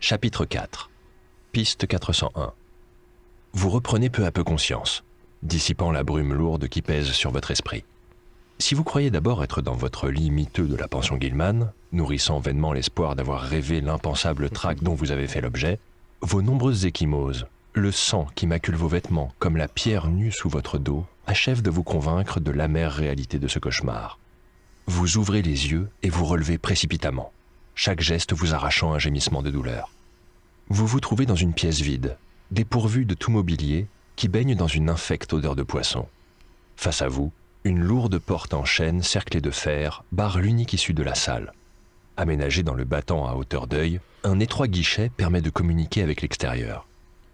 Chapitre 4. Piste 401. Vous reprenez peu à peu conscience, dissipant la brume lourde qui pèse sur votre esprit. Si vous croyez d'abord être dans votre lit miteux de la pension Gilman, nourrissant vainement l'espoir d'avoir rêvé l'impensable trac dont vous avez fait l'objet, vos nombreuses ecchymoses, le sang qui macule vos vêtements comme la pierre nue sous votre dos, achèvent de vous convaincre de l'amère réalité de ce cauchemar. Vous ouvrez les yeux et vous relevez précipitamment, chaque geste vous arrachant un gémissement de douleur. Vous vous trouvez dans une pièce vide, dépourvue de tout mobilier, qui baigne dans une infecte odeur de poisson. Face à vous, une lourde porte en chêne cerclée de fer barre l'unique issue de la salle. Aménagée dans le battant à hauteur d'œil, un étroit guichet permet de communiquer avec l'extérieur.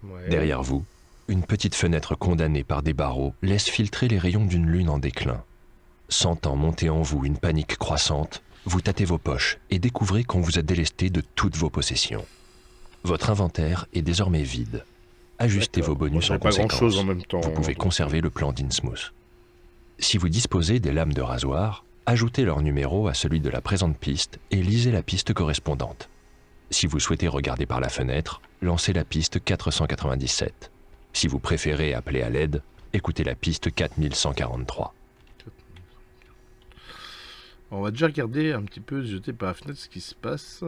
Ouais. Derrière vous, une petite fenêtre condamnée par des barreaux laisse filtrer les rayons d'une lune en déclin. Sentant monter en vous une panique croissante, vous tâtez vos poches et découvrez qu'on vous a délesté de toutes vos possessions. Votre inventaire est désormais vide. Ajustez vos bonus en pas conséquence. grand-chose en même temps. Vous pouvez conserver le plan d'Innsmouth. Si vous disposez des lames de rasoir, ajoutez leur numéro à celui de la présente piste et lisez la piste correspondante. Si vous souhaitez regarder par la fenêtre, lancez la piste 497. Si vous préférez appeler à l'aide, écoutez la piste 4143. On va déjà regarder un petit peu, jeter par la fenêtre ce qui se passe.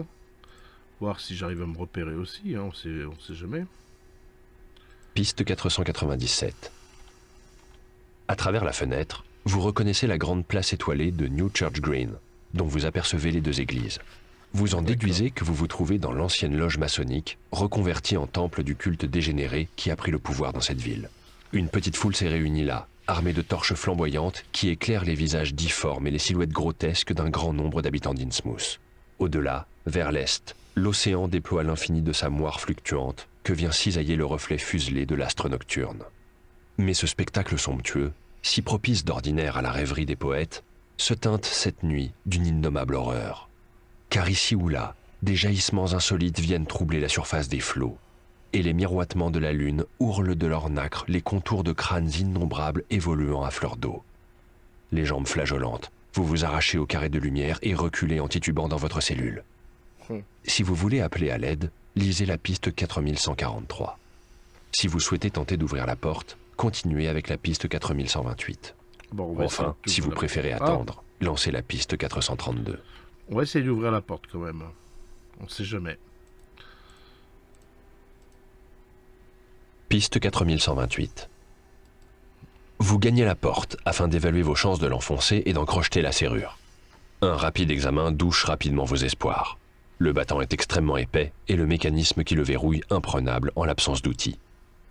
Voir si j'arrive à me repérer aussi, hein, on sait jamais. Piste 497. À travers la fenêtre, vous reconnaissez la grande place étoilée de New Church Green, dont vous apercevez les deux églises. Vous en déduisez que vous vous trouvez dans l'ancienne loge maçonnique, reconvertie en temple du culte dégénéré qui a pris le pouvoir dans cette ville. Une petite foule s'est réunie là, armée de torches flamboyantes qui éclairent les visages difformes et les silhouettes grotesques d'un grand nombre d'habitants d'Innsmouth. Au-delà, vers l'est, l'océan déploie l'infini de sa moire fluctuante que vient cisailler le reflet fuselé de l'astre nocturne. Mais ce spectacle somptueux, si propice d'ordinaire à la rêverie des poètes, se teinte cette nuit d'une innommable horreur. Car ici ou là, des jaillissements insolites viennent troubler la surface des flots, et les miroitements de la lune ourlent de leur nacre les contours de crânes innombrables évoluant à fleur d'eau. Les jambes flageolantes, vous vous arrachez au carré de lumière et reculez en titubant dans votre cellule. Si vous voulez appeler à l'aide, lisez la piste 4143. Si vous souhaitez tenter d'ouvrir la porte, continuez avec la piste 4128. Bon, Enfin, si vous préférez attendre, lancez la piste 432. On va essayer d'ouvrir la porte quand même. On sait jamais. Piste 4128. Vous gagnez la porte afin d'évaluer vos chances de l'enfoncer et d'en crocheter la serrure. Un rapide examen douche rapidement vos espoirs. Le battant est extrêmement épais et le mécanisme qui le verrouille imprenable en l'absence d'outils.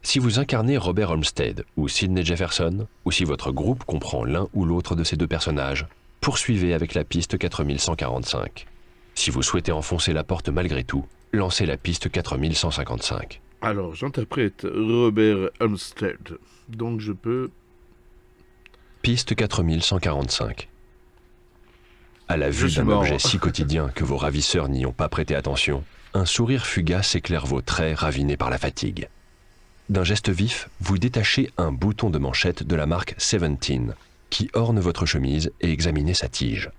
Si vous incarnez Robert Olmsted ou Sidney Jefferson, ou si votre groupe comprend l'un ou l'autre de ces deux personnages, poursuivez avec la piste 4145. Si vous souhaitez enfoncer la porte malgré tout, lancez la piste 4155. Alors, j'interprète Robert Olmsted. Donc je peux... Piste 4145. À la vue d'un objet si quotidien que vos ravisseurs n'y ont pas prêté attention, un sourire fugace éclaire vos traits ravinés par la fatigue. D'un geste vif, vous détachez un bouton de manchette de la marque 17 qui orne votre chemise et examinez sa tige.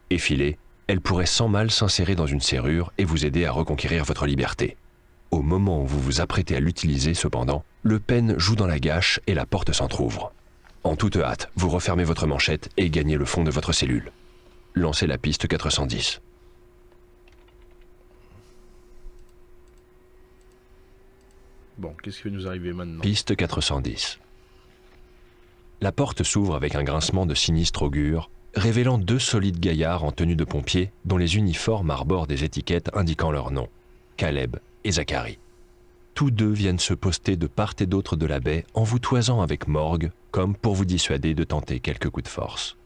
Effilée, elle pourrait sans mal s'insérer dans une serrure et vous aider à reconquérir votre liberté. Au moment où vous vous apprêtez à l'utiliser, cependant, le pène joue dans la gâche et la porte s'entr'ouvre. En toute hâte, vous refermez votre manchette et gagnez le fond de votre cellule. Lancez la piste 410. Bon, qu'est-ce qui va nous arriver maintenant? Piste 410. La porte s'ouvre avec un grincement de sinistre augure, révélant deux solides gaillards en tenue de pompier dont les uniformes arborent des étiquettes indiquant leur nom, Caleb et Zachary. Tous deux viennent se poster de part et d'autre de la baie en vous toisant avec morgue, comme pour vous dissuader de tenter quelques coups de force.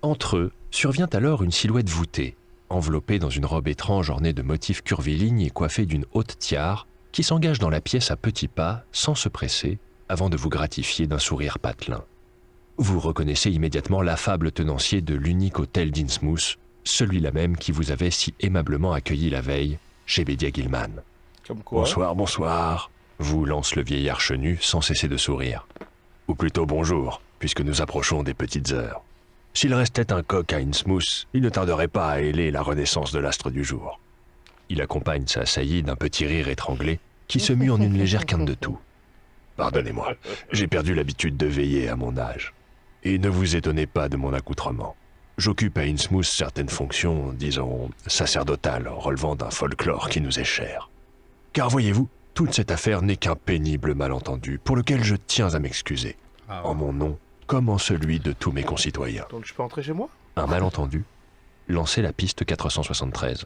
Entre eux survient alors une silhouette voûtée, enveloppée dans une robe étrange ornée de motifs curvilignes et coiffée d'une haute tiare, qui s'engage dans la pièce à petits pas, sans se presser, avant de vous gratifier d'un sourire patelin. Vous reconnaissez immédiatement l'affable tenancier de l'unique hôtel d'Innsmouth, celui-là même qui vous avait si aimablement accueilli la veille, Jebedia Gilman. Comme quoi? Bonsoir, bonsoir, vous lance le vieillard chenu sans cesser de sourire. Ou plutôt bonjour, puisque nous approchons des petites heures. S'il restait un coq à Innsmouth, il ne tarderait pas à héler la renaissance de l'astre du jour. Il accompagne sa saillie d'un petit rire étranglé qui se mue en une légère quinte de toux. Pardonnez-moi, j'ai perdu l'habitude de veiller à mon âge. Et ne vous étonnez pas de mon accoutrement. J'occupe à Innsmouth certaines fonctions, disons, sacerdotales, relevant d'un folklore qui nous est cher. Car voyez-vous, toute cette affaire n'est qu'un pénible malentendu, pour lequel je tiens à m'excuser, Ah, en mon nom comme en celui de tous mes concitoyens. donc je peux rentrer chez moi? Un malentendu? Lancez la piste 473.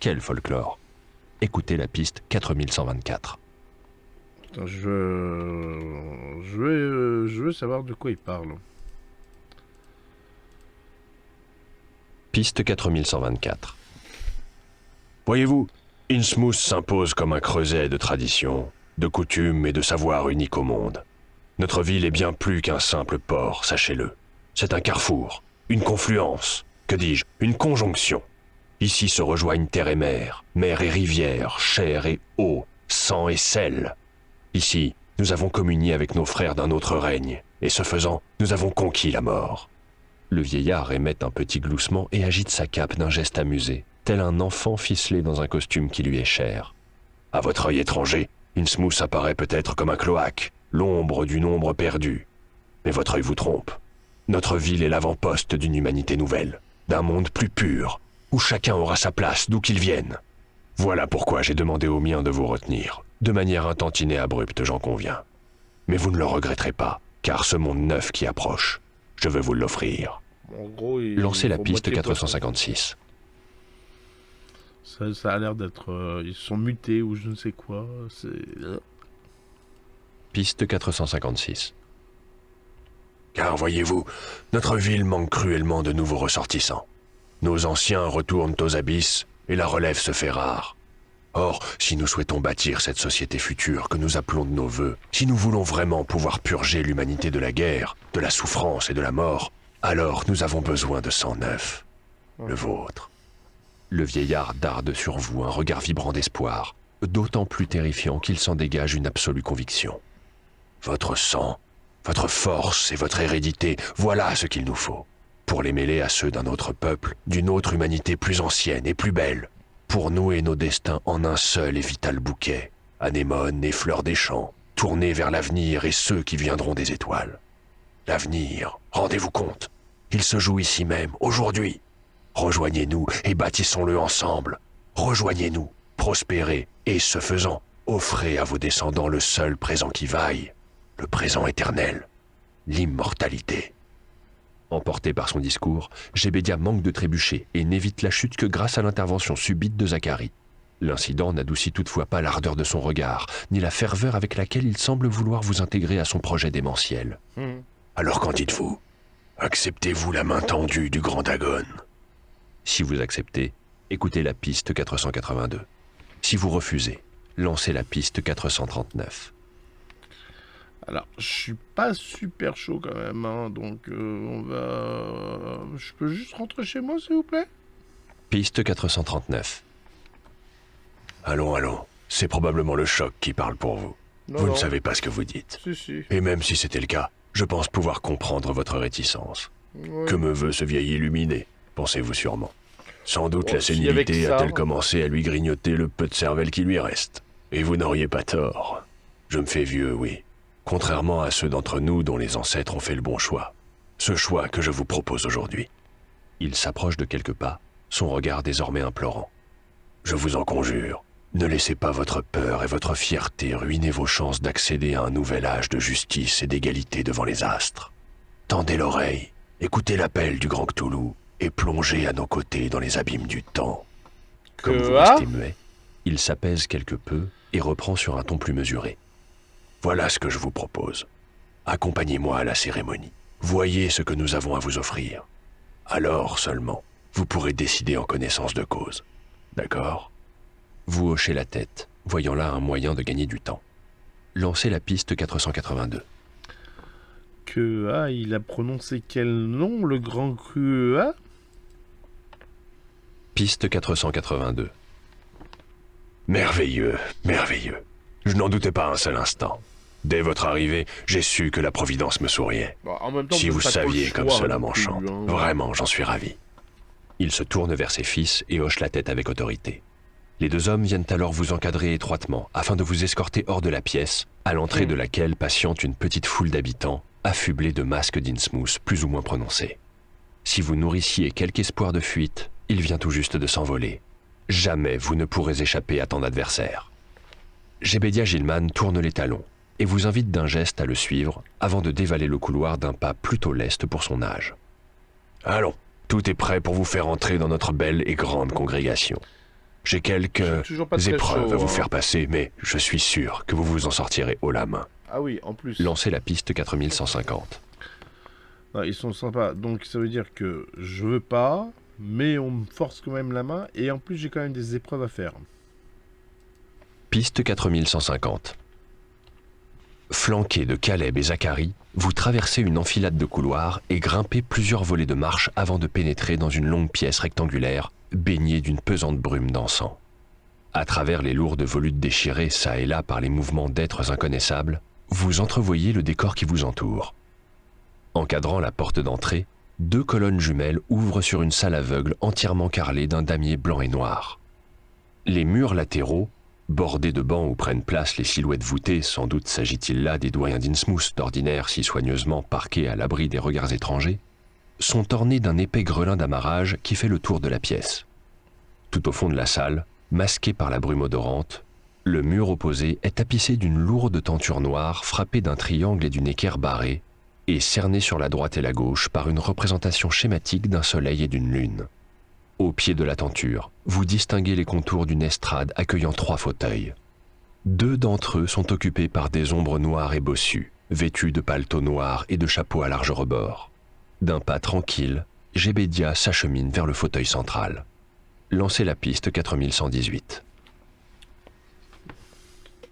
Quel folklore? Écoutez la piste 4124. Attends, je veux savoir de quoi il parle. Piste 4124. Voyez-vous, Innsmouth s'impose comme un creuset de traditions, de coutumes et de savoirs uniques au monde. Notre ville est bien plus qu'un simple port, sachez-le. C'est un carrefour, une confluence, que dis-je, une conjonction. Ici se rejoignent terre et mer et rivière, chair et eau, sang et sel. Ici, nous avons communié avec nos frères d'un autre règne, et ce faisant, nous avons conquis la mort. Le vieillard émet un petit gloussement et agite sa cape d'un geste amusé, tel un enfant ficelé dans un costume qui lui est cher. À votre œil étranger, Innsmouth apparaît peut-être comme un cloaque, l'ombre d'une ombre perdue. Mais votre œil vous trompe. Notre ville est l'avant-poste d'une humanité nouvelle, d'un monde plus pur, où chacun aura sa place d'où qu'il vienne. Voilà pourquoi j'ai demandé aux miens de vous retenir, de manière un tantinet abrupte, j'en conviens. Mais vous ne le regretterez pas, car ce monde neuf qui approche, je veux vous l'offrir. En gros, Lancez la faut piste moitié 456. ça a l'air d'être... ils sont mutés ou je ne sais quoi. C'est... Piste 456. Car voyez-vous, notre ville manque cruellement de nouveaux ressortissants. Nos anciens retournent aux abysses et la relève se fait rare. Or, si nous souhaitons bâtir cette société future que nous appelons de nos vœux, si nous voulons vraiment pouvoir purger l'humanité de la guerre, de la souffrance et de la mort, alors nous avons besoin de sang neuf, le vôtre. Le vieillard darde sur vous un regard vibrant d'espoir, d'autant plus terrifiant qu'il s'en dégage une absolue conviction. Votre sang, votre force et votre hérédité, voilà ce qu'il nous faut, pour les mêler à ceux d'un autre peuple, d'une autre humanité plus ancienne et plus belle, pour nouer nos destins en un seul et vital bouquet, anémones et fleurs des champs, tournés vers l'avenir et ceux qui viendront des étoiles. L'avenir, rendez-vous compte, il se joue ici même, aujourd'hui. Rejoignez-nous et bâtissons-le ensemble. Rejoignez-nous, prospérez et, ce faisant, offrez à vos descendants le seul présent qui vaille, le présent éternel, l'immortalité. Emporté par son discours, Jébédia manque de trébucher et n'évite la chute que grâce à l'intervention subite de Zacharie. L'incident n'adoucit toutefois pas l'ardeur de son regard, ni la ferveur avec laquelle il semble vouloir vous intégrer à son projet démentiel. Alors qu'en dites-vous? Acceptez-vous la main tendue du grand Dagon? Si vous acceptez, écoutez la piste 482. Si vous refusez, lancez la piste 439. Alors, je suis pas super chaud quand même, hein, donc on va... Je peux juste rentrer chez moi, s'il vous plaît? Piste 439. Allons, c'est probablement le choc qui parle pour vous. Vous ne savez pas ce que vous dites. Si. Et même si c'était le cas, je pense pouvoir comprendre votre réticence. Ouais. Que me veut ce vieil illuminé, pensez-vous sûrement. Sans doute Oh, la si avec sénilité ça, a-t-elle commencé à lui grignoter le peu de cervelle qui lui reste. Et vous n'auriez pas tort. Je me fais vieux, oui. Contrairement à ceux d'entre nous dont les ancêtres ont fait le bon choix. Ce choix que je vous propose aujourd'hui. Il s'approche de quelques pas, son regard désormais implorant. Je vous en conjure, ne laissez pas votre peur et votre fierté ruiner vos chances d'accéder à un nouvel âge de justice et d'égalité devant les astres. Tendez l'oreille, écoutez l'appel du grand Cthulhu et plongez à nos côtés dans les abîmes du temps. Comme vous restez muet, il s'apaise quelque peu et reprend sur un ton plus mesuré. Voilà ce que je vous propose. Accompagnez-moi à la cérémonie. Voyez ce que nous avons à vous offrir. Alors seulement, vous pourrez décider en connaissance de cause. D'accord? Vous hochez la tête, voyant là un moyen de gagner du temps. Lancez la piste 482. Il a prononcé quel nom, le grand QEA? Piste 482. Merveilleux. Je n'en doutais pas un seul instant. Dès votre arrivée, j'ai su que la Providence me souriait. Bon, en même temps, Si vous saviez comme cela non plus, m'enchante, hein. vraiment, j'en suis ravi. Il se tourne vers ses fils et hoche la tête avec autorité. Les deux hommes viennent alors vous encadrer étroitement afin de vous escorter hors de la pièce, à l'entrée de laquelle patiente une petite foule d'habitants, affublés de masques d'Innsmouth plus ou moins prononcés. Si vous nourrissiez quelque espoir de fuite, il vient tout juste de s'envoler. Jamais vous ne pourrez échapper à tant d'adversaires. Jebedia Gilman tourne les talons et vous invite d'un geste à le suivre avant de dévaler le couloir d'un pas plutôt leste pour son âge. Allons, tout est prêt pour vous faire entrer dans notre belle et grande congrégation. J'ai quelques toujours pas très épreuves chaud, à vous hein. faire passer, mais je suis sûr que vous vous en sortirez haut la main. Ah oui, en plus. Lancez la piste 4150. Ah, ils sont sympas. Donc ça veut dire que je veux pas, mais on me force quand même la main. Et en plus, j'ai quand même des épreuves à faire. Piste 4150. Flanqués de Caleb et Zachary, vous traversez une enfilade de couloirs et grimpez plusieurs volets de marche avant de pénétrer dans une longue pièce rectangulaire baignée d'une pesante brume d'encens. À travers les lourdes volutes déchirées çà et là par les mouvements d'êtres inconnaissables, vous entrevoyez le décor qui vous entoure. Encadrant la porte d'entrée, deux colonnes jumelles ouvrent sur une salle aveugle entièrement carrelée d'un damier blanc et noir. Les murs latéraux, bordés de bancs où prennent place les silhouettes voûtées, sans doute s'agit-il là des doyens d'Innsmouth d'ordinaire si soigneusement parqués à l'abri des regards étrangers, sont ornés d'un épais grelin d'amarrage qui fait le tour de la pièce. Tout au fond de la salle, masqué par la brume odorante, le mur opposé est tapissé d'une lourde tenture noire frappée d'un triangle et d'une équerre barrée, et cerné sur la droite et la gauche par une représentation schématique d'un soleil et d'une lune. Au pied de la tenture, vous distinguez les contours d'une estrade accueillant 3 fauteuils. 2 d'entre eux sont occupés par des ombres noires et bossues, vêtues de paletots noirs et de chapeaux à large rebord. D'un pas tranquille, Jebedia s'achemine vers le fauteuil central. Lancez la piste 4118.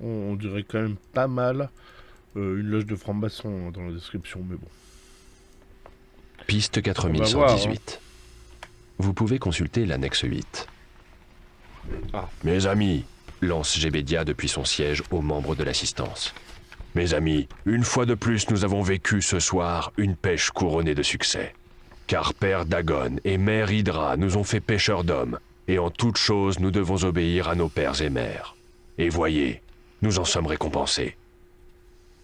On dirait quand même pas mal une loge de franc-maçon dans la description, mais bon. Piste On va 4118. voir, hein. Vous pouvez consulter l'annexe 8. Ah. Mes amis, lance Jebedia depuis son siège aux membres de l'assistance. Mes amis, une fois de plus, nous avons vécu ce soir une pêche couronnée de succès. Car Père Dagon et Mère Hydra nous ont fait pêcheurs d'hommes, et en toute chose nous devons obéir à nos pères et mères. Et voyez, nous en sommes récompensés.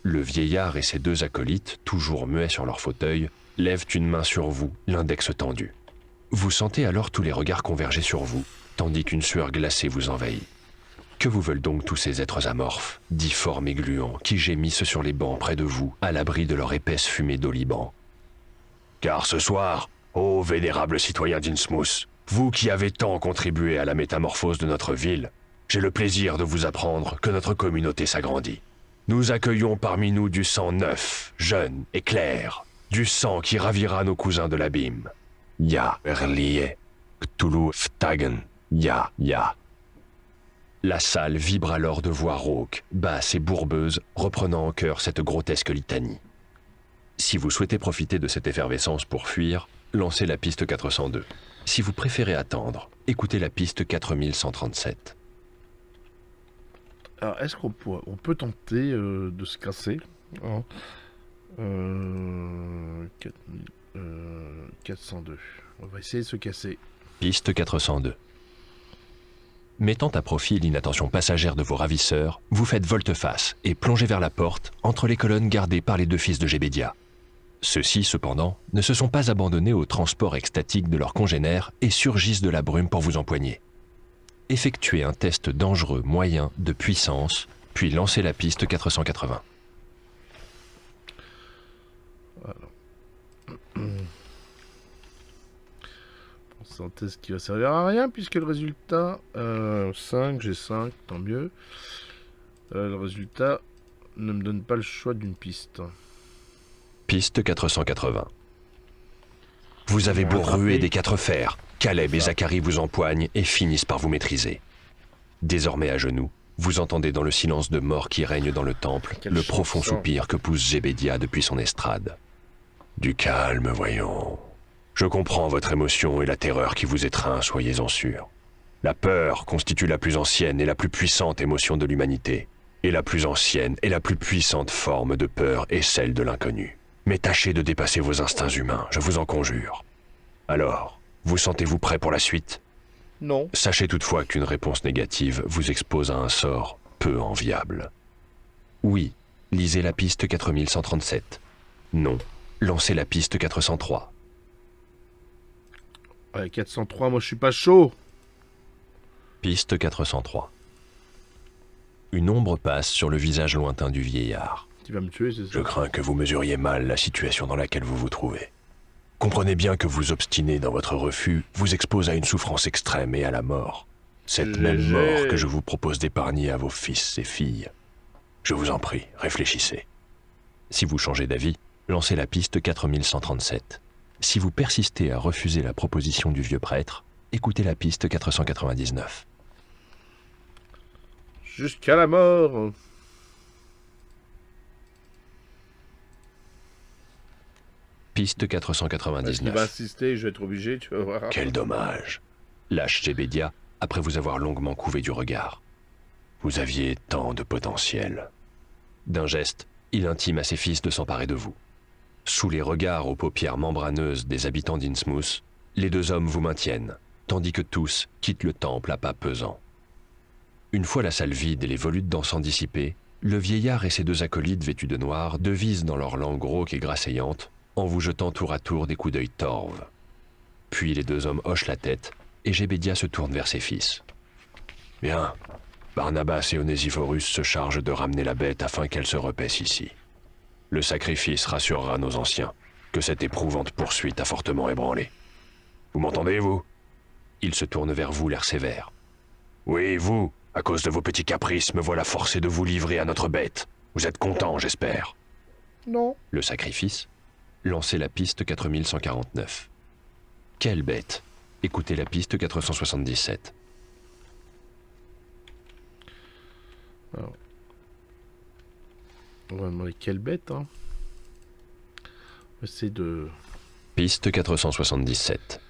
Le vieillard et ses 2 acolytes, toujours muets sur leur fauteuil, lèvent une main sur vous, l'index tendu. Vous sentez alors tous les regards converger sur vous, tandis qu'une sueur glacée vous envahit. Que vous veulent donc tous ces êtres amorphes, difformes et gluants, qui gémissent sur les bancs près de vous, à l'abri de leur épaisse fumée d'oliban? Car ce soir, ô vénérable citoyen d'Innsmouth, vous qui avez tant contribué à la métamorphose de notre ville, j'ai le plaisir de vous apprendre que notre communauté s'agrandit. Nous accueillons parmi nous du sang neuf, jeune et clair, du sang qui ravira nos cousins de l'abîme. Ya, Erlie, Cthulhu, Ftagen, Ya, Ya. La salle vibre alors de voix rauques, basses et bourbeuses, reprenant en chœur cette grotesque litanie. Si vous souhaitez profiter de cette effervescence pour fuir, lancez la piste 402. Si vous préférez attendre, écoutez la piste 4137. Alors, est-ce qu'on peut tenter de se casser, hein, 402. On va essayer de se casser. Piste 402. Mettant à profit l'inattention passagère de vos ravisseurs, vous faites volte-face et plongez vers la porte entre les colonnes gardées par les 2 fils de Jebedia. Ceux-ci, cependant, ne se sont pas abandonnés au transport extatique de leurs congénères et surgissent de la brume pour vous empoigner. Effectuez un test dangereux moyen de puissance, puis lancez la piste 480. C'est un test qui va servir à rien puisque le résultat 5, j'ai 5, tant mieux. Le résultat ne me donne pas le choix d'une piste. Piste 480. Vous avez beau ruer des 4 fers, Caleb et Zachary vous empoignent et finissent par vous maîtriser. Désormais à genoux, vous entendez dans le silence de mort qui règne dans le temple Quelle le chanson. profond soupir que pousse Jebedia depuis son estrade. Du calme, voyons. Je comprends votre émotion et la terreur qui vous étreint, soyez-en sûrs. La peur constitue la plus ancienne et la plus puissante émotion de l'humanité. Et la plus ancienne et la plus puissante forme de peur est celle de l'inconnu. Mais tâchez de dépasser vos instincts humains, je vous en conjure. Alors, vous sentez-vous prêt pour la suite ? Non. Sachez toutefois qu'une réponse négative vous expose à un sort peu enviable. Oui, lisez la piste 4137. Non, lancez la piste 403. Ouais, 403, moi je suis pas chaud. Piste 403. Une ombre passe sur le visage lointain du vieillard. Tu vas me tuer, c'est ça? Je crains que vous mesuriez mal la situation dans laquelle vous vous trouvez. Comprenez bien que vous obstiner dans votre refus vous expose à une souffrance extrême et à la mort. Cette même mort que je vous propose d'épargner à vos fils et filles. Je vous en prie, réfléchissez. Si vous changez d'avis, lancez la piste 4137. Si vous persistez à refuser la proposition du vieux prêtre, écoutez la piste 499. Jusqu'à la mort. Piste Est-ce qu'il 499. va insister, je vais être obligé, tu vas voir. Quel dommage. Lâche Jebedia, après vous avoir longuement couvé du regard. Vous aviez tant de potentiel. D'un geste, il intime à ses fils de s'emparer de vous. Sous les regards aux paupières membraneuses des habitants d'Innsmouth, les deux hommes vous maintiennent, tandis que tous quittent le temple à pas pesants. Une fois la salle vide et les volutes d'encens dissipés, le vieillard et ses deux acolytes vêtus de noir devisent dans leur langue rauque et grasseyante, en vous jetant tour à tour des coups d'œil torves. Puis les deux hommes hochent la tête, et Jebedia se tourne vers ses fils. Bien, Barnabas et Onésiphorus se chargent de ramener la bête afin qu'elle se repaisse ici. Le sacrifice rassurera nos anciens, que cette éprouvante poursuite a fortement ébranlé. Vous m'entendez, vous? Il se tourne vers vous, l'air sévère. Oui, vous, à cause de vos petits caprices, me voilà forcé de vous livrer à notre bête. Vous êtes content, j'espère. Non. Le sacrifice? Lancez la piste 4149. Quelle bête? Écoutez la piste 477. Alors, on va demander quelle bête, hein. C'est de... Piste 477.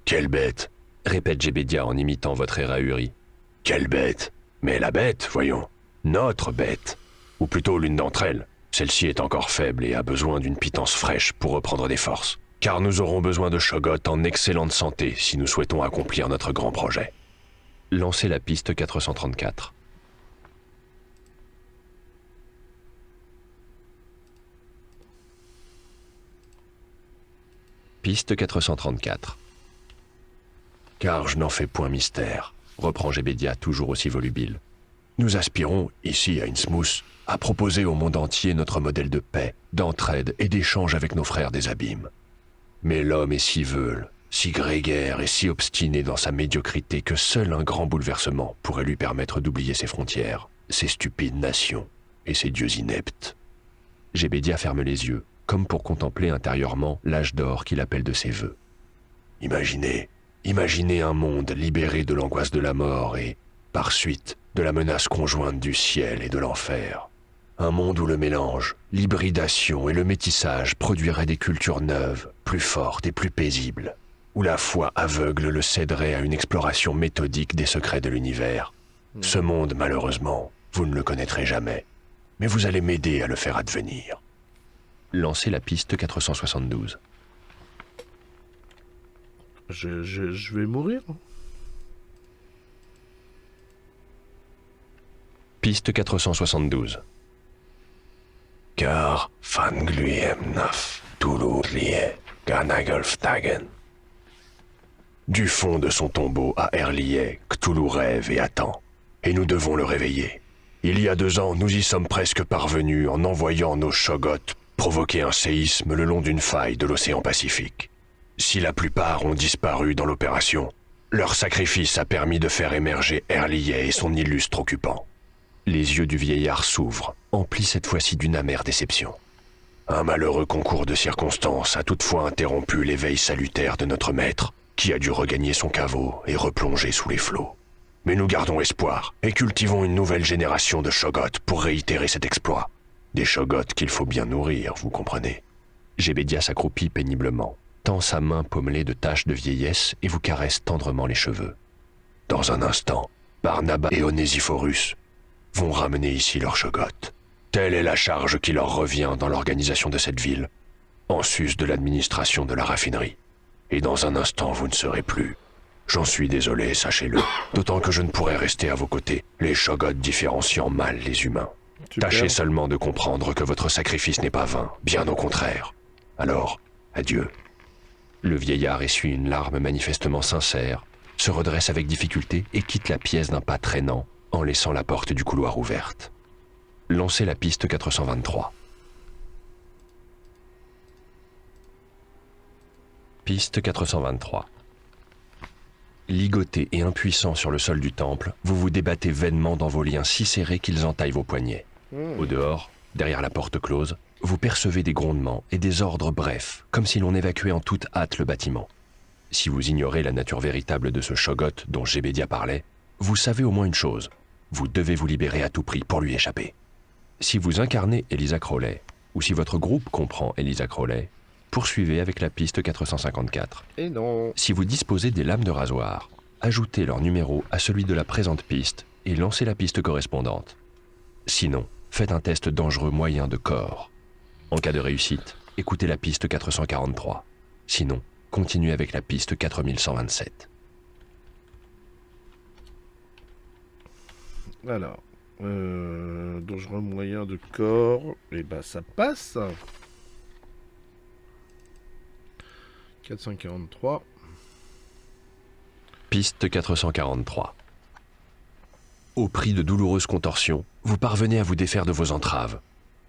Quelle bête? Répète Jebedia en imitant votre air ahuri. Quelle bête? Mais la bête, voyons. Notre bête. Ou plutôt l'une d'entre elles. Celle-ci est encore faible et a besoin d'une pitance fraîche pour reprendre des forces. Car nous aurons besoin de Shoggoth en excellente santé si nous souhaitons accomplir notre grand projet. Lancez la piste 434. Piste 434. Car je n'en fais point mystère, reprend Jebedia toujours aussi volubile. Nous aspirons, ici à Innsmouth, à proposer au monde entier notre modèle de paix, d'entraide et d'échange avec nos frères des abîmes. Mais l'homme est si veule, si grégaire et si obstiné dans sa médiocrité que seul un grand bouleversement pourrait lui permettre d'oublier ses frontières, ses stupides nations et ses dieux ineptes. Jebedia ferme les yeux, comme pour contempler intérieurement l'âge d'or qu'il appelle de ses voeux. Imaginez un monde libéré de l'angoisse de la mort et, par suite, de la menace conjointe du ciel et de l'enfer. Un monde où le mélange, l'hybridation et le métissage produiraient des cultures neuves, plus fortes et plus paisibles, où la foi aveugle le céderait à une exploration méthodique des secrets de l'univers. Ce monde, malheureusement, vous ne le connaîtrez jamais, mais vous allez m'aider à le faire advenir. Lancez la piste 472. Je vais mourir. Piste 472. Car Fangluem Naf, Toulourlier, Ganagolftagen. Du fond de son tombeau à Erlier, Cthulhu rêve et attend, et nous devons le réveiller. Il y a 2 ans, nous y sommes presque parvenus en envoyant nos Shoggoths provoquer un séisme le long d'une faille de l'océan Pacifique. Si la plupart ont disparu dans l'opération, leur sacrifice a permis de faire émerger Erlier et son illustre occupant. Les yeux du vieillard s'ouvrent, emplis cette fois-ci d'une amère déception. Un malheureux concours de circonstances a toutefois interrompu l'éveil salutaire de notre maître, qui a dû regagner son caveau et replonger sous les flots. Mais nous gardons espoir et cultivons une nouvelle génération de Shoggoths pour réitérer cet exploit. Des Shoggoths qu'il faut bien nourrir, vous comprenez. Jebedia s'accroupit péniblement, tend sa main pommelée de taches de vieillesse et vous caresse tendrement les cheveux. Dans un instant, Barnabas et Onésiphorus vont ramener ici leurs Shoggoths. Telle est la charge qui leur revient dans l'organisation de cette ville, en sus de l'administration de la raffinerie. Et dans un instant, vous ne serez plus. J'en suis désolé, sachez-le. D'autant que je ne pourrai rester à vos côtés, les Shoggoths différenciant mal les humains. Super. Tâchez seulement de comprendre que votre sacrifice n'est pas vain, bien au contraire. Alors, adieu. Le vieillard essuie une larme manifestement sincère, se redresse avec difficulté et quitte la pièce d'un pas traînant, en laissant la porte du couloir ouverte. Lancez la piste 423. Piste 423. Ligoté et impuissant sur le sol du temple, vous vous débattez vainement dans vos liens si serrés qu'ils entaillent vos poignets. Au dehors, derrière la porte close, vous percevez des grondements et des ordres brefs, comme si l'on évacuait en toute hâte le bâtiment. Si vous ignorez la nature véritable de ce Shoggoth dont Jebedia parlait, vous savez au moins une chose, vous devez vous libérer à tout prix pour lui échapper. Si vous incarnez Elisa Crowley, ou si votre groupe comprend Elisa Crowley, poursuivez avec la piste 454. Et non. Si vous disposez des lames de rasoir, ajoutez leur numéro à celui de la présente piste et lancez la piste correspondante. Sinon, faites un test dangereux moyen de corps. En cas de réussite, écoutez la piste 443. Sinon, continuez avec la piste 4127. Alors, dangereux moyen de corps, et bah ça passe. 443. Piste 443. Au prix de douloureuses contorsions, vous parvenez à vous défaire de vos entraves.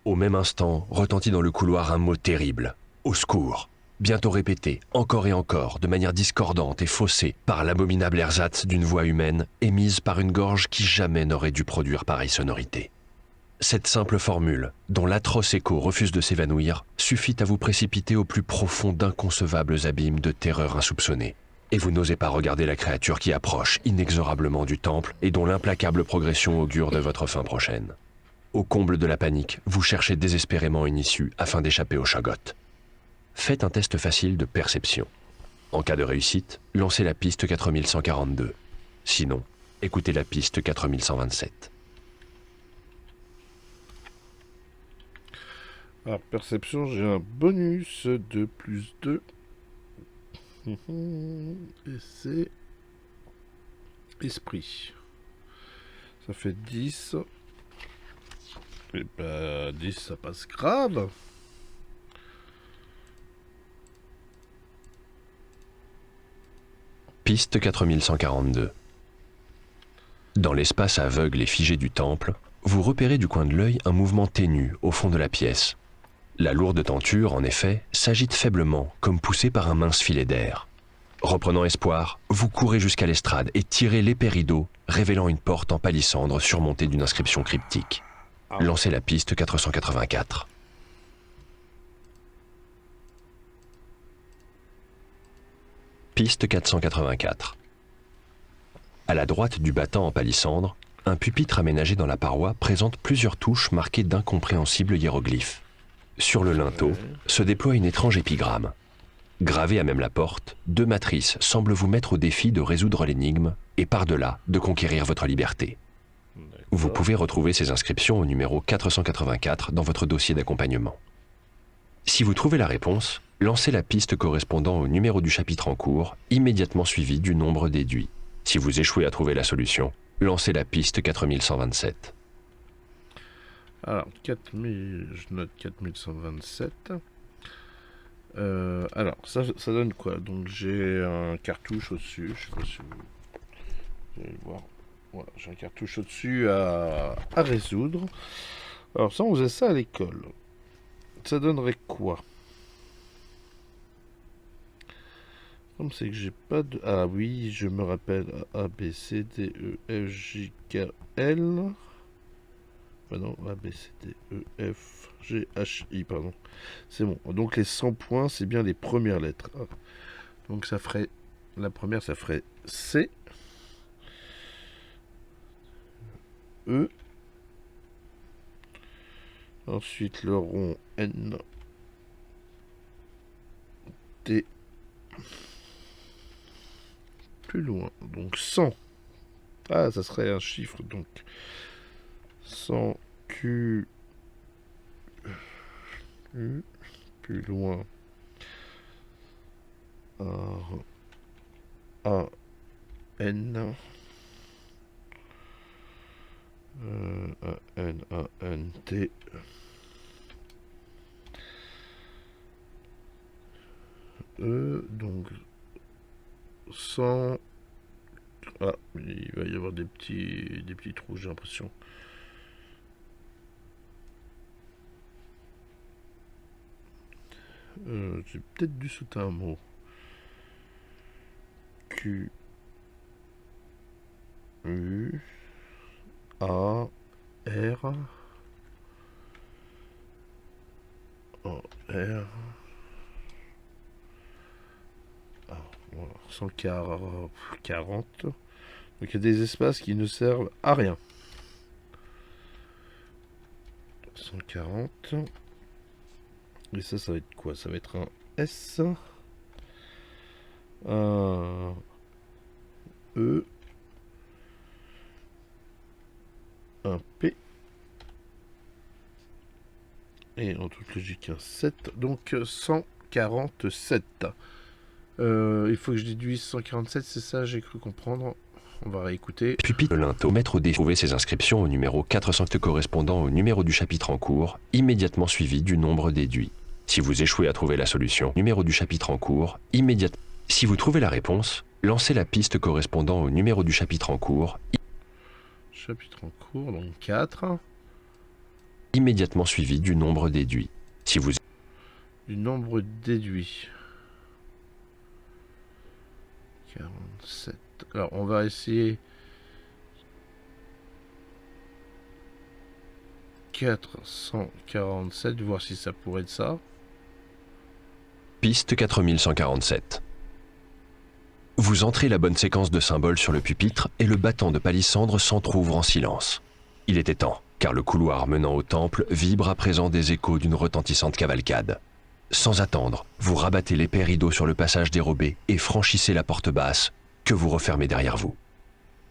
Au même instant, retentit dans le couloir un mot terrible. Au secours. Bientôt répété, encore et encore, de manière discordante et faussée, par l'abominable ersatz d'une voix humaine, émise par une gorge qui jamais n'aurait dû produire pareille sonorité. Cette simple formule, dont l'atroce écho refuse de s'évanouir, suffit à vous précipiter au plus profond d'inconcevables abîmes de terreur insoupçonnée. Et vous n'osez pas regarder la créature qui approche inexorablement du temple et dont l'implacable progression augure de votre fin prochaine. Au comble de la panique, vous cherchez désespérément une issue afin d'échapper au Shoggoth. Faites un test facile de perception. En cas de réussite, lancez la piste 4142. Sinon, écoutez la piste 4127. Alors, perception, j'ai un bonus de plus 2. Et c'est esprit. Ça fait 10. Et bah, 10, ça passe grave. Piste 4142. Dans l'espace aveugle et figé du temple, vous repérez du coin de l'œil un mouvement ténu au fond de la pièce. La lourde tenture, en effet, s'agite faiblement, comme poussée par un mince filet d'air. Reprenant espoir, vous courez jusqu'à l'estrade et tirez l'épais rideau, révélant une porte en palissandre surmontée d'une inscription cryptique. Lancez la piste 484. Piste 484. À la droite du battant en palissandre, un pupitre aménagé dans la paroi présente plusieurs touches marquées d'incompréhensibles hiéroglyphes. Sur le linteau se déploie une étrange épigramme. Gravée à même la porte, 2 matrices semblent vous mettre au défi de résoudre l'énigme et par-delà de conquérir votre liberté. Vous pouvez retrouver ces inscriptions au numéro 484 dans votre dossier d'accompagnement. Si vous trouvez la réponse, lancez la piste correspondant au numéro du chapitre en cours, immédiatement suivi du nombre déduit. Si vous échouez à trouver la solution, lancez la piste 4127. Alors, 4000, je note 4127. Alors, ça donne quoi? Donc, j'ai un cartouche au-dessus. Je sais pas si vous allez le voir. Voilà, j'ai un cartouche au-dessus à résoudre. Alors, ça, on faisait ça à l'école. Ça donnerait quoi? Comme c'est que j'ai pas de... Ah oui, je me rappelle. A, B, C, D, E, F, J, K, L... Ah non, A, B, C, D, E, F, G, H, I, pardon. C'est bon. Donc les 100 points, c'est bien les premières lettres. Donc ça ferait... La première, ça ferait C. E. Ensuite, le rond N. T. Plus loin. Donc 100. Ah, ça serait un chiffre, donc... 100 Q U, plus loin A N. A-N-A-N-T. Donc 100. Ah, il va y avoir des petits trous, j'ai l'impression. J'ai peut-être dû sauter un mot. Q U A R O R. Ah, voilà, 140. Donc il y a des espaces qui ne servent à rien. 140. Et ça va être quoi? Ça va être un S. Un E. Un P. Et en toute logique un 7. Donc 147. Il faut que je déduise 147, c'est ça, j'ai cru comprendre. On va réécouter. Pupitre de Linteau, maître au trouver ses inscriptions au numéro 400 correspondant au numéro du chapitre en cours, immédiatement suivi du nombre déduit. Si vous échouez à trouver la solution, numéro du chapitre en cours, immédiatement. Si vous trouvez la réponse, lancez la piste correspondant au numéro du chapitre en cours. Chapitre en cours, donc 4. Immédiatement suivi du nombre déduit. Si vous... Du nombre déduit. 47. Alors, on va essayer 447, voir si ça pourrait être ça. Piste 4147. Vous entrez la bonne séquence de symboles sur le pupitre et le battant de palissandre s'entr'ouvre en silence. Il était temps, car le couloir menant au temple vibre à présent des échos d'une retentissante cavalcade. Sans attendre, vous rabattez l'épais rideau sur le passage dérobé et franchissez la porte basse, que vous refermez derrière vous.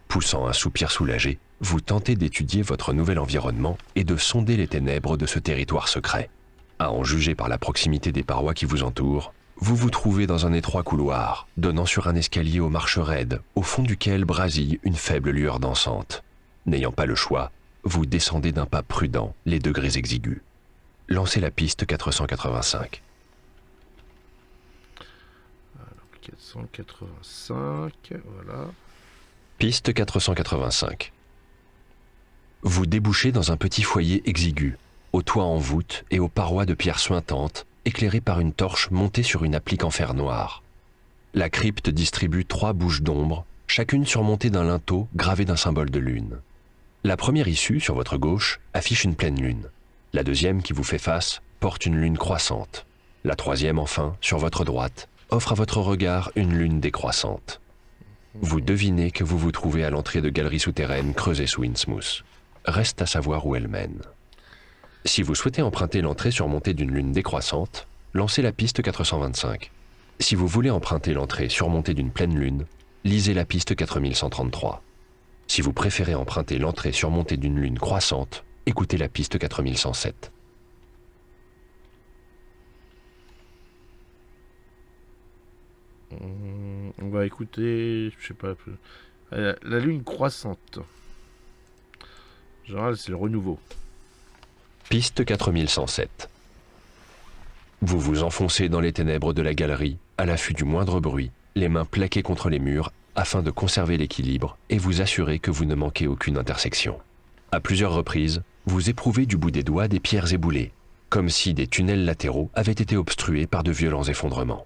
Poussant un soupir soulagé, vous tentez d'étudier votre nouvel environnement et de sonder les ténèbres de ce territoire secret. À en juger par la proximité des parois qui vous entourent, vous vous trouvez dans un étroit couloir, donnant sur un escalier aux marches raides, au fond duquel brasille une faible lueur dansante. N'ayant pas le choix, vous descendez d'un pas prudent les degrés exigus. Lancez la piste 485. 485, voilà. Piste 485. Vous débouchez dans un petit foyer exigu, au toit en voûte et aux parois de pierre suintante, éclairé par une torche montée sur une applique en fer noir. La crypte distribue 3 bouches d'ombre, chacune surmontée d'un linteau gravé d'un symbole de lune. La première issue, sur votre gauche, affiche une pleine lune. La deuxième, qui vous fait face, porte une lune croissante. La troisième, enfin, sur votre droite, offre à votre regard une lune décroissante. Vous devinez que vous vous trouvez à l'entrée de galeries souterraines creusées sous Innsmouth. Reste à savoir où elles mènent. Si vous souhaitez emprunter l'entrée surmontée d'une lune décroissante, lancez la piste 425. Si vous voulez emprunter l'entrée surmontée d'une pleine lune, lisez la piste 4133. Si vous préférez emprunter l'entrée surmontée d'une lune croissante, écoutez la piste 4107. On va écouter, je sais pas, la lune croissante. En général, c'est le renouveau. Piste 4107. Vous vous enfoncez dans les ténèbres de la galerie, à l'affût du moindre bruit, les mains plaquées contre les murs, afin de conserver l'équilibre et vous assurer que vous ne manquez aucune intersection. À plusieurs reprises, vous éprouvez du bout des doigts des pierres éboulées, comme si des tunnels latéraux avaient été obstrués par de violents effondrements.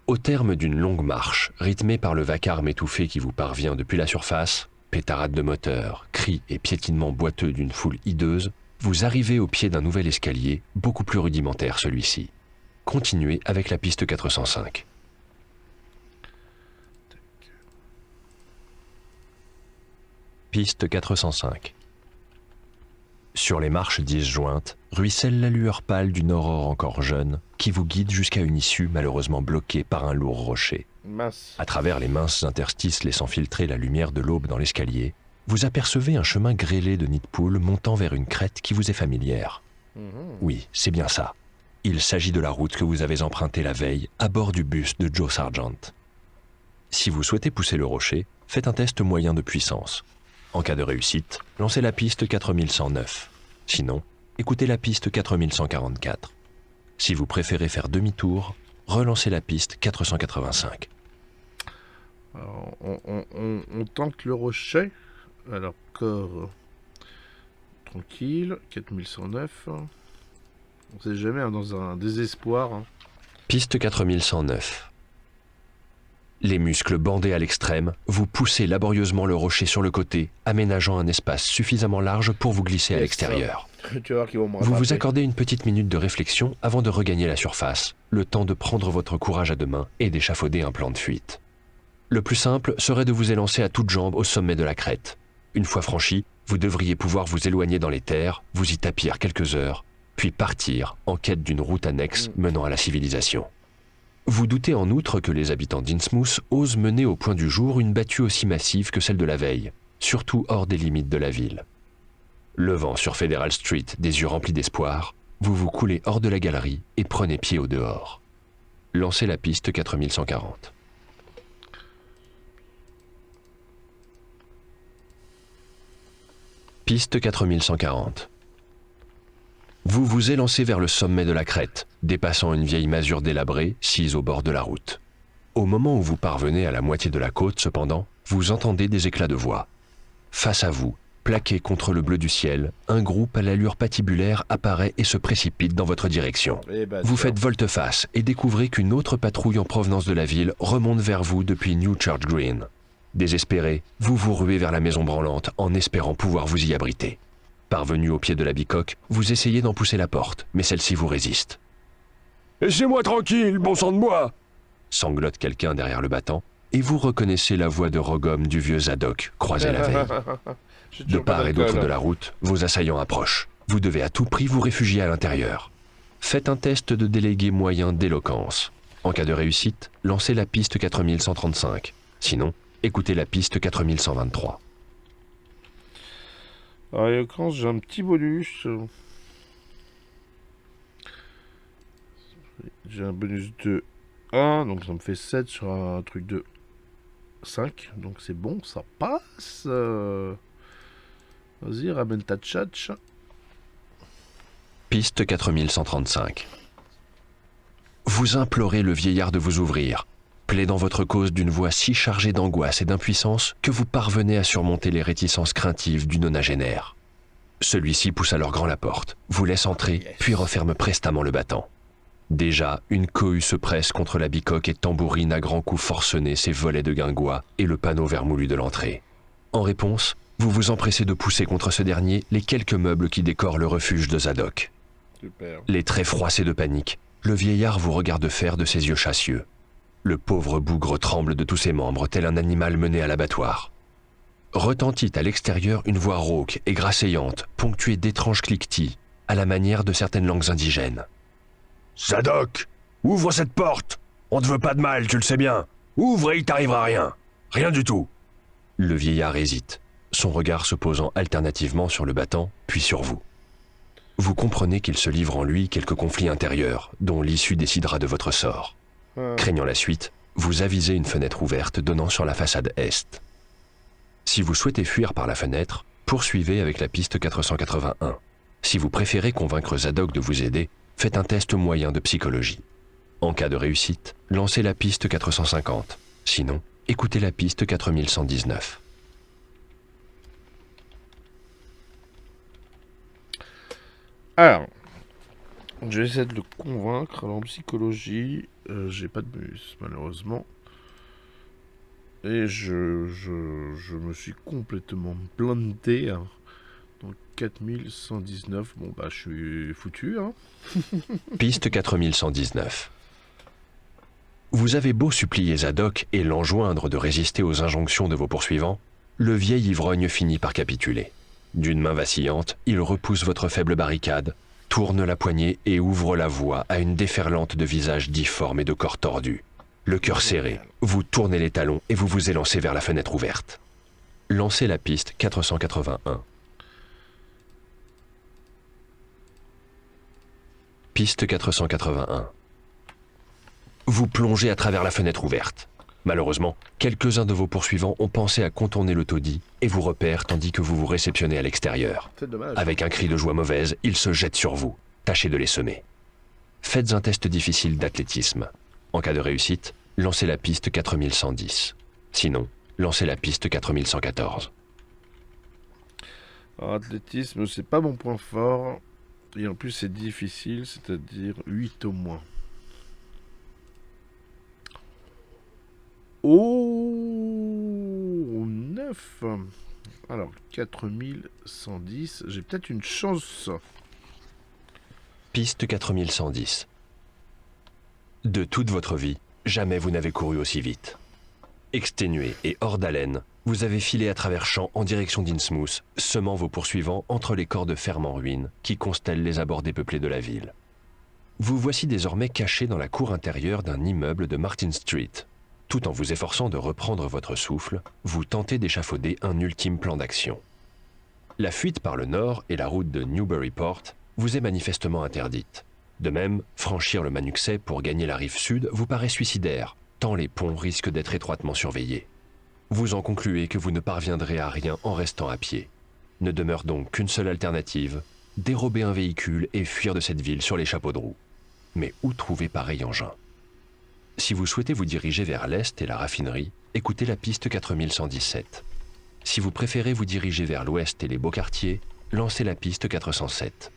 Au terme d'une longue marche, rythmée par le vacarme étouffé qui vous parvient depuis la surface, pétarades de moteur, cris et piétinements boiteux d'une foule hideuse, vous arrivez au pied d'un nouvel escalier, beaucoup plus rudimentaire celui-ci. Continuez avec la piste 405. Piste 405. Sur les marches disjointes, ruisselle la lueur pâle d'une aurore encore jeune, qui vous guide jusqu'à une issue malheureusement bloquée par un lourd rocher. Masse. À travers les minces interstices laissant filtrer la lumière de l'aube dans l'escalier, vous apercevez un chemin grêlé de nids de poules montant vers une crête qui vous est familière. Oui, c'est bien ça. Il s'agit de la route que vous avez empruntée la veille à bord du bus de Joe Sargent. Si vous souhaitez pousser le rocher, faites un test moyen de puissance. En cas de réussite, lancez la piste 4109. Sinon, écoutez la piste 4144. Si vous préférez faire demi-tour, relancez la piste 485. Alors, on tente le rocher. Alors, corps tranquille, 4109. On sait jamais, hein, dans un désespoir. Hein. Piste 4109. Les muscles bandés à l'extrême, vous poussez laborieusement le rocher sur le côté, aménageant un espace suffisamment large pour vous glisser à l'extérieur. Tu vas voir qu'ils vont me Vous vous rattraper. accordez une petite minute de réflexion avant de regagner la surface, le temps de prendre votre courage à deux mains et d'échafauder un plan de fuite. Le plus simple serait de vous élancer à toutes jambes au sommet de la crête. Une fois franchi, vous devriez pouvoir vous éloigner dans les terres, vous y tapir quelques heures, puis partir en quête d'une route annexe menant à la civilisation. Vous doutez en outre que les habitants d'Innsmouth osent mener au point du jour une battue aussi massive que celle de la veille, surtout hors des limites de la ville. Levant sur Federal Street des yeux remplis d'espoir, vous vous coulez hors de la galerie et prenez pied au dehors. Lancez la piste 4140. Piste 4140. Vous vous élancez vers le sommet de la crête, dépassant une vieille masure délabrée, sise au bord de la route. Au moment où vous parvenez à la moitié de la côte, cependant, vous entendez des éclats de voix. Face à vous, plaqué contre le bleu du ciel, un groupe à l'allure patibulaire apparaît et se précipite dans votre direction. Vous faites volte-face et découvrez qu'une autre patrouille en provenance de la ville remonte vers vous depuis New Church Green. Désespéré, vous vous ruez vers la maison branlante en espérant pouvoir vous y abriter. Parvenu au pied de la bicoque, vous essayez d'en pousser la porte, mais celle-ci vous résiste. « Laissez-moi tranquille, bon sang de moi !» sanglote quelqu'un derrière le battant, et vous reconnaissez la voix de Rogom du vieux Zadok, croisé la veille. De part et d'autre de la route, vos assaillants approchent. Vous devez à tout prix vous réfugier à l'intérieur. Faites un test de délégué moyen d'éloquence. En cas de réussite, lancez la piste 4135. Sinon, écoutez la piste 4123. Alors, éloquence, j'ai un petit bonus. J'ai un bonus de 1, donc ça me fait 7 sur un truc de 5. Donc c'est bon, ça passe. Vas-y, ramène ta tchatch. Piste 4135. Vous implorez le vieillard de vous ouvrir, plaidant votre cause d'une voix si chargée d'angoisse et d'impuissance que vous parvenez à surmonter les réticences craintives du nonagénaire. Celui-ci pousse alors grand la porte, vous laisse entrer, puis referme prestamment le battant. Déjà, une cohue se presse contre la bicoque et tambourine à grands coups forcenés ses volets de guingois et le panneau vermoulu de l'entrée. En réponse, vous vous empressez de pousser contre ce dernier les quelques meubles qui décorent le refuge de Zadok. Super. Les traits froissés de panique, le vieillard vous regarde faire de ses yeux chassieux. Le pauvre bougre tremble de tous ses membres, tel un animal mené à l'abattoir. Retentit à l'extérieur une voix rauque et grasseillante, ponctuée d'étranges cliquetis, à la manière de certaines langues indigènes. « Zadok, ouvre cette porte! On ne veut pas de mal, tu le sais bien. Ouvre et il t'arrivera rien. Rien du tout. » Le vieillard hésite, son regard se posant alternativement sur le battant, puis sur vous. Vous comprenez qu'il se livre en lui quelques conflits intérieurs, dont l'issue décidera de votre sort. Craignant la suite, vous avisez une fenêtre ouverte donnant sur la façade est. Si vous souhaitez fuir par la fenêtre, poursuivez avec la piste 481. Si vous préférez convaincre Zadok de vous aider, faites un test moyen de psychologie. En cas de réussite, lancez la piste 450. Sinon, écoutez la piste 4119. Alors, je vais essayer de le convaincre. Alors, en psychologie, j'ai pas de bonus, malheureusement. Et je me suis complètement planté. Hein. Donc, 4119. Bon, bah, je suis foutu. Hein. Piste 4119. Vous avez beau supplier Zadok et l'enjoindre de résister aux injonctions de vos poursuivants, le vieil ivrogne finit par capituler. D'une main vacillante, il repousse votre faible barricade, tourne la poignée et ouvre la voie à une déferlante de visages difformes et de corps tordus. Le cœur serré, vous tournez les talons et vous vous élancez vers la fenêtre ouverte. Lancez la piste 481. Piste 481. Vous plongez à travers la fenêtre ouverte. Malheureusement, quelques-uns de vos poursuivants ont pensé à contourner le taudis et vous repèrent tandis que vous vous réceptionnez à l'extérieur. C'est dommage. Avec un cri de joie mauvaise, ils se jettent sur vous. Tâchez de les semer. Faites un test difficile d'athlétisme. En cas de réussite, lancez la piste 4110. Sinon, lancez la piste 4114. Alors, athlétisme, c'est pas mon point fort. Et en plus, c'est difficile, c'est-à-dire 8 au moins. Oh, 9. Alors, 4110. J'ai peut-être une chance. Piste 4110. De toute votre vie, jamais vous n'avez couru aussi vite. Exténué et hors d'haleine, vous avez filé à travers champs en direction d'Innsmouth, semant vos poursuivants entre les corps de ferme en ruine qui constellent les abords dépeuplés de la ville. Vous voici désormais caché dans la cour intérieure d'un immeuble de Martin Street. Tout en vous efforçant de reprendre votre souffle, vous tentez d'échafauder un ultime plan d'action. La fuite par le nord et la route de Newburyport vous est manifestement interdite. De même, franchir le Manuxet pour gagner la rive sud vous paraît suicidaire, tant les ponts risquent d'être étroitement surveillés. Vous en concluez que vous ne parviendrez à rien en restant à pied. Ne demeure donc qu'une seule alternative, dérober un véhicule et fuir de cette ville sur les chapeaux de roue. Mais où trouver pareil engin ? Si vous souhaitez vous diriger vers l'est et la raffinerie, écoutez la piste 4117. Si vous préférez vous diriger vers l'ouest et les beaux quartiers, lancez la piste 407.